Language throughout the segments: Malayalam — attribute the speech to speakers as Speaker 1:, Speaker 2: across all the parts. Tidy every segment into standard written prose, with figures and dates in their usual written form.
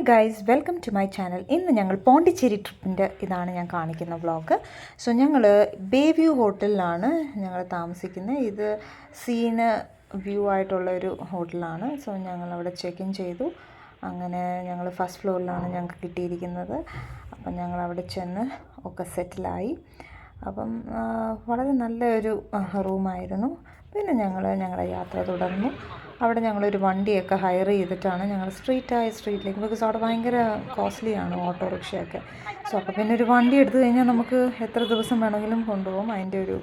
Speaker 1: Guys, welcome to my channel. ഇന്ന് ഞങ്ങൾ പോണ്ടിച്ചേരി ട്രിപ്പിൻ്റെ ഇതാണ് ഞാൻ കാണിക്കുന്ന വ്ളോഗ്. സോ ഞങ്ങൾ ബേ വ്യൂ ഹോട്ടലിലാണ് ഞങ്ങൾ താമസിക്കുന്നത്. ഇത് സീന് വ്യൂ ആയിട്ടുള്ള ഒരു ഹോട്ടലാണ്. സോ ഞങ്ങൾ അവിടെ ചെക്ക് ഇൻ ചെയ്തു. അങ്ങനെ ഞങ്ങൾ ഫസ്റ്റ് ഫ്ലോറിലാണ് ഞങ്ങൾക്ക് കിട്ടിയിരിക്കുന്നത്. അപ്പം ഞങ്ങൾ അവിടെ ചെന്ന് ഒക്കെ സെറ്റിലായി. അപ്പം വളരെ നല്ലൊരു റൂമായിരുന്നു. പിന്നെ ഞങ്ങളുടെ യാത്ര തുടർന്നു. അവിടെ ഞങ്ങളൊരു വണ്ടിയൊക്കെ ഹയർ ചെയ്തിട്ടാണ് ഞങ്ങൾ സ്ട്രീറ്റിലേക്ക്, ബിക്കോസ് അവിടെ ഭയങ്കര കോസ്റ്റ്ലിയാണ് ഓട്ടോറിക്ഷയൊക്കെ. സോ അപ്പോൾ പിന്നെ ഒരു വണ്ടി എടുത്തു കഴിഞ്ഞാൽ നമുക്ക് എത്ര ദിവസം വേണമെങ്കിലും കൊണ്ടുപോകും. അതിൻ്റെ ഒരു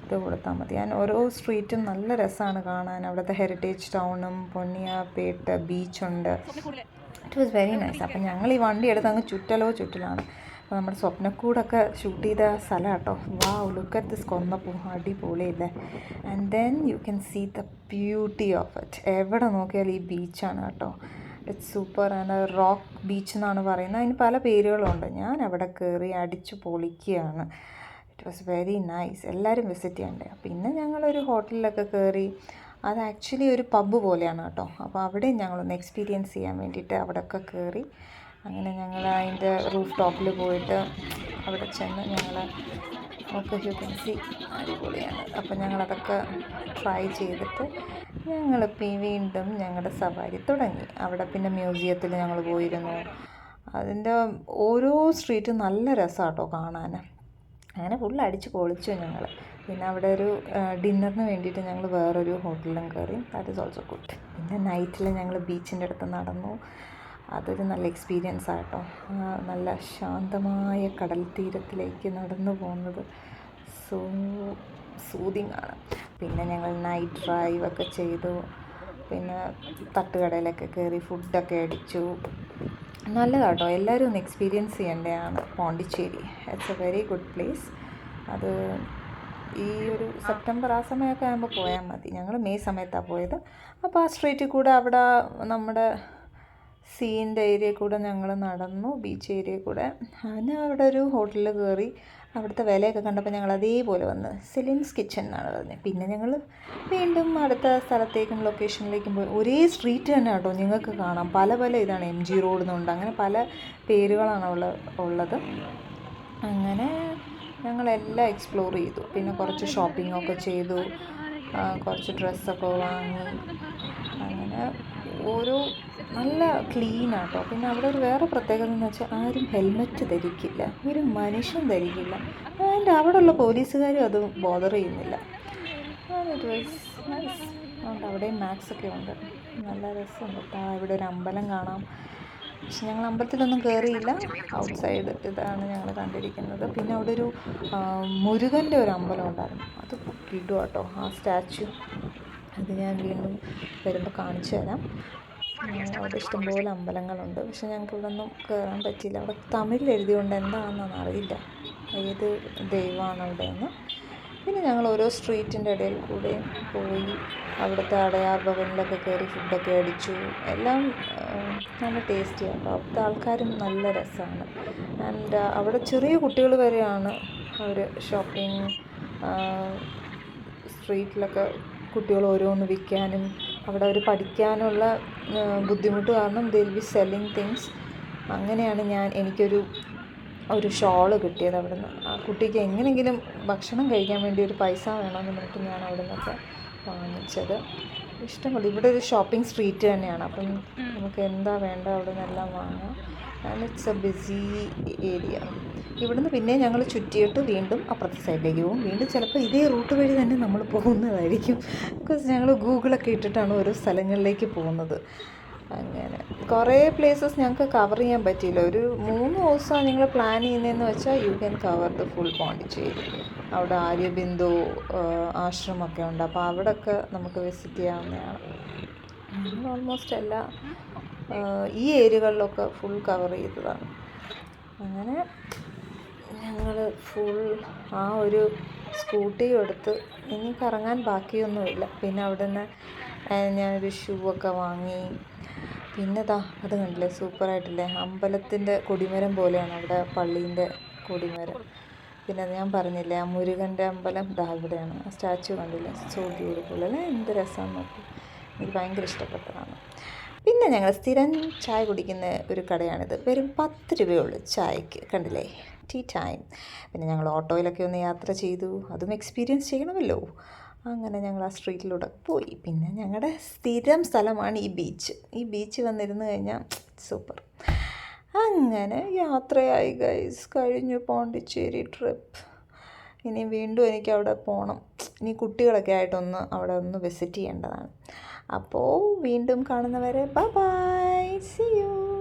Speaker 1: ഇത് കൊടുത്താൽ മതി. ഓരോ സ്ട്രീറ്റും നല്ല രസമാണ് കാണാൻ. അവിടുത്തെ ഹെറിറ്റേജ് ടൗണും പൊന്നിയാപ്പേട്ട് ബീച്ചുണ്ട്. It was very nice. അപ്പം ഞങ്ങൾ ഈ വണ്ടി എടുത്ത് അങ്ങ് ചുറ്റലാണ്. അപ്പോൾ നമ്മുടെ സ്വപ്നക്കൂടൊക്കെ ഷൂട്ട് ചെയ്ത സ്ഥലം കേട്ടോ. വാവ്, ലുക്ക് അറ്റ് ദിസ് കൊന്നപ്പൂ, അടിപൊളിയില്ലേ. And then you can see the beauty of it. എവിടെ നോക്കിയാലും ഈ ബീച്ചാണ് കേട്ടോ. It's super. And rock beach എന്നാണ് പറയുന്നത്. അതിന് പല പേരുകളുണ്ട്. ഞാൻ അവിടെ കയറി അടിച്ചു പൊളിക്കുകയാണ്. It was very nice. എല്ലാവരും വിസിറ്റ് ചെയ്യണ്ടേ. പിന്നെ ഞങ്ങളൊരു ഹോട്ടലിലൊക്കെ കയറി. അത് ആക്ച്വലി ഒരു പബ്ബ് പോലെയാണ് കേട്ടോ. അപ്പോൾ അവിടെയും ഞങ്ങളൊന്ന് എക്സ്പീരിയൻസ് ചെയ്യാൻ വേണ്ടിയിട്ട് അവിടെയൊക്കെ കയറി. അങ്ങനെ ഞങ്ങൾ അതിൻ്റെ റൂഫ് ടോപ്പിൽ പോയിട്ട് അവിടെ ചെന്ന് ഞങ്ങൾ ഒക്കെ സി അടിപൊളിയാണ്. അപ്പോൾ ഞങ്ങളതൊക്കെ ട്രൈ ചെയ്തിട്ട് ഞങ്ങൾ വീണ്ടും ഞങ്ങളുടെ സവാരി തുടങ്ങി. അവിടെ പിന്നെ മ്യൂസിയത്തിൽ ഞങ്ങൾ പോയിരുന്നു. അതിൻ്റെ ഓരോ സ്ട്രീറ്റും നല്ല രസമാണ് കേട്ടോ കാണാൻ. അങ്ങനെ ഫുൾ അടിച്ച് പൊളിച്ചു ഞങ്ങൾ. പിന്നെ അവിടെ ഒരു ഡിന്നറിന് വേണ്ടിയിട്ട് ഞങ്ങൾ വേറൊരു ഹോട്ടലിലും കയറി. That is also good. പിന്നെ നൈറ്റിൽ ഞങ്ങൾ ബീച്ചിൻ്റെ അടുത്ത് നടന്നു. അതൊരു നല്ല എക്സ്പീരിയൻസ് ആട്ടോ. നല്ല ശാന്തമായ കടൽ തീരത്തിലേക്ക് നടന്നു പോകുന്നത് സൂതിങ് ആണ്. പിന്നെ ഞങ്ങൾ നൈറ്റ് ഡ്രൈവ് ഒക്കെ ചെയ്തു. പിന്നെ തട്ടുകടയിലൊക്കെ കയറി ഫുഡൊക്കെ അടിച്ചു. നല്ലതാട്ടോ. എല്ലാവരും ഒന്ന് എക്സ്പീരിയൻസ് ചെയ്യേണ്ടതാണ് Pondicherry. It's A very good place. അത് ഈ ഒരു സെപ്റ്റംബർ ആ സമയമൊക്കെ ആകുമ്പോൾ പോയാൽ മതി. ഞങ്ങൾ മെയ് സമയത്താണ് പോയത്. അപ്പോൾ ആ സ്ട്രീറ്റിൽ കൂടെ അവിടെ നമ്മുടെ സീൻ്റെ ഏരിയ കൂടെ ഞങ്ങൾ നടന്നു, ബീച്ച് ഏരിയ കൂടെ. അതിന് അവിടെ ഒരു ഹോട്ടലിൽ കയറി. അവിടുത്തെ വിലയൊക്കെ കണ്ടപ്പോൾ ഞങ്ങൾ അതേപോലെ വന്ന് സെലിൻസ് കിച്ചൺ എന്നാണ് പറഞ്ഞത്. പിന്നെ ഞങ്ങൾ വീണ്ടും അടുത്ത സ്ഥലത്തേക്കും ലൊക്കേഷനിലേക്കും പോയി. ഒരേ സ്ട്രീറ്റ് തന്നെ കേട്ടോ നിങ്ങൾക്ക് കാണാം. പല ഇതാണ്. MG റോഡ് എന്നുണ്ട്. അങ്ങനെ പല പേരുകളാണ് ഉള്ളത്. അങ്ങനെ ഞങ്ങളെല്ലാം എക്സ്പ്ലോർ ചെയ്തു. പിന്നെ കുറച്ച് ഷോപ്പിങ്ങൊക്കെ ചെയ്തു. കുറച്ച് ഡ്രസ്സൊക്കെ വാങ്ങി. അങ്ങനെ ഓരോ നല്ല ക്ലീനാട്ടോ. പിന്നെ അവിടെ ഒരു വേറെ പ്രത്യേകത എന്ന് വെച്ചാൽ ആരും ഹെൽമെറ്റ് ധരിക്കില്ല, ഒരു മനുഷ്യൻ ധരിക്കില്ല. അതിൻ്റെ അവിടെയുള്ള പോലീസുകാരും അത് ബോദർ ചെയ്യുന്നില്ല. It was nice. അതുകൊണ്ട് അവിടെയും മാക്സൊക്കെ ഉണ്ട്. നല്ല രസമുണ്ട്. ഇവിടെ ഒരു അമ്പലം കാണാം. പക്ഷെ ഞങ്ങൾ അമ്പലത്തിലൊന്നും കയറിയില്ല. ഔട്ട് സൈഡ് ഇതാണ് ഞങ്ങൾ കണ്ടിരിക്കുന്നത്. പിന്നെ അവിടെ ഒരു മുരുകൻ്റെ ഒരു അമ്പലം ഉണ്ടായിരുന്നു. അത് കിടും കേട്ടോ, ആ സ്റ്റാച്യു. അത് ഞാൻ വീണ്ടും വരുമ്പോൾ കാണിച്ചു തരാം. അവിടെ ഇഷ്ടംപോലെ അമ്പലങ്ങളുണ്ട്. പക്ഷെ ഞങ്ങൾക്ക് ഇവിടെ ഒന്നും കയറാൻ പറ്റിയില്ല. അവിടെ തമിഴിൽ എഴുതിയുകൊണ്ട് എന്താണെന്നൊന്നും അറിയില്ല ഏത് ദൈവമാണ് അവിടെയെന്ന്. പിന്നെ ഞങ്ങൾ ഓരോ സ്ട്രീറ്റിൻ്റെ ഇടയിൽ കൂടെയും പോയി. അവിടുത്തെ അടയാർ ഭവനിലൊക്കെ കയറി ഫുഡൊക്കെ അടിച്ചു. എല്ലാം നല്ല ടേസ്റ്റി ആണ്. അവിടുത്തെ ആൾക്കാരും നല്ല രസമാണ്. ആൻഡ് അവിടെ ചെറിയ കുട്ടികൾ വരെയാണ് അവർ ഷോപ്പിംഗ് സ്ട്രീറ്റിലൊക്കെ കുട്ടികൾ ഓരോന്ന് വിൽക്കാനും അവിടെ അവർ പഠിക്കാനുള്ള ബുദ്ധിമുട്ട് കാരണം they will be selling things. അങ്ങനെയാണ് എനിക്കൊരു ഷോള് കിട്ടിയത് അവിടെ നിന്ന്. ആ കുട്ടിക്ക് എങ്ങനെയെങ്കിലും ഭക്ഷണം കഴിക്കാൻ വേണ്ടി ഒരു പൈസ വേണമെന്ന് പറഞ്ഞിട്ട് ഞാൻ അവിടെ നിന്നൊക്കെ വാങ്ങിച്ചത്. ഇഷ്ടമല്ല. ഇവിടെ ഒരു ഷോപ്പിംഗ് സ്ട്രീറ്റ് തന്നെയാണ്. അപ്പം നമുക്ക് എന്താ വേണ്ട അവിടെ നിന്നെല്ലാം വാങ്ങാം. And it's a busy area. ഇവിടുന്ന് പിന്നെ ഞങ്ങൾ ചുറ്റിയിട്ട് വീണ്ടും അപ്പുറത്തെ സൈഡിലേക്ക് പോകും. വീണ്ടും ചിലപ്പോൾ ഇതേ റൂട്ട് വഴി തന്നെ നമ്മൾ പോകുന്നതായിരിക്കും. ബിക്കോസ് ഞങ്ങൾ ഗൂഗിളൊക്കെ ഇട്ടിട്ടാണ് ഓരോ സ്ഥലങ്ങളിലേക്ക് പോകുന്നത്. അങ്ങനെ കുറേ പ്ലേസസ് ഞങ്ങൾക്ക് കവർ ചെയ്യാൻ പറ്റിയില്ല. ഒരു 3 ദിവസമാണ് ഞങ്ങൾ പ്ലാൻ ചെയ്യുന്നതെന്ന് വെച്ചാൽ you can cover the full Pondicherry. അവിടെ ആര്യബിന്ദു ആശ്രമമൊക്കെ ഉണ്ട്. അപ്പോൾ അവിടെയൊക്കെ നമുക്ക് വിസിറ്റ് ചെയ്യാവുന്നതാണ്. ഞങ്ങൾ ഓൾമോസ്റ്റ് എല്ലാ ഈ ഏരിയകളിലൊക്കെ ഫുൾ കവർ ചെയ്തതാണ്. അങ്ങനെ ഞങ്ങൾ ഫുൾ ആ ഒരു സ്കൂട്ടിയും എടുത്ത് ഇനി കറങ്ങാൻ ബാക്കിയൊന്നുമില്ല. പിന്നെ അവിടെ നിന്ന് ഞാനൊരു ഷൂ ഒക്കെ വാങ്ങി. പിന്നെ അത് കണ്ടില്ലേ, സൂപ്പറായിട്ടില്ലേ. അമ്പലത്തിൻ്റെ കൊടിമരം പോലെയാണ് അവിടെ പള്ളീൻ്റെ കൊടിമരം. പിന്നെ ഞാൻ പറഞ്ഞില്ലേ ആ മുരുകൻ്റെ അമ്പലം ഇവിടെയാണ്. ആ സ്റ്റാച്ചു കണ്ടില്ലേ, സോ ബ്യൂട്ടിഫുൾ അല്ലേ. എന്ത് രസമാണെന്ന് നോക്കി. എനിക്ക് ഭയങ്കര ഇഷ്ടപ്പെട്ടതാണ്. പിന്നെ ഞങ്ങൾ സ്ഥിരം ചായ കുടിക്കുന്ന ഒരു കടയാണിത്. വെറും 10 രൂപയുള്ളൂ ചായക്ക്, കണ്ടില്ലേ, ടീ ടൈം. പിന്നെ ഞങ്ങൾ ഓട്ടോയിലൊക്കെ ഒന്ന് യാത്ര ചെയ്തു, അതും എക്സ്പീരിയൻസ് ചെയ്യണമല്ലോ. അങ്ങനെ ഞങ്ങൾ ആ സ്ട്രീറ്റിലൂടെ പോയി. പിന്നെ ഞങ്ങളുടെ സ്ഥിരം സ്ഥലമാണ് ഈ ബീച്ച്. ഈ ബീച്ച് വന്നിരുന്ന് കഴിഞ്ഞാൽ സൂപ്പർ. അങ്ങനെ യാത്രയായി ഗൈസ്, കഴിഞ്ഞു പോണ്ടിച്ചേരി ട്രിപ്പ്. ഇനി വീണ്ടും എനിക്ക് അവിടെ പോകണം. ഇനി കുട്ടികളൊക്കെ ആയിട്ടൊന്ന് അവിടെ ഒന്ന് വിസിറ്റ് ചെയ്യേണ്ടതാണ്. അപ്പോൾ വീണ്ടും കാണുന്നവരെ ബൈ ബൈ, സീ യു.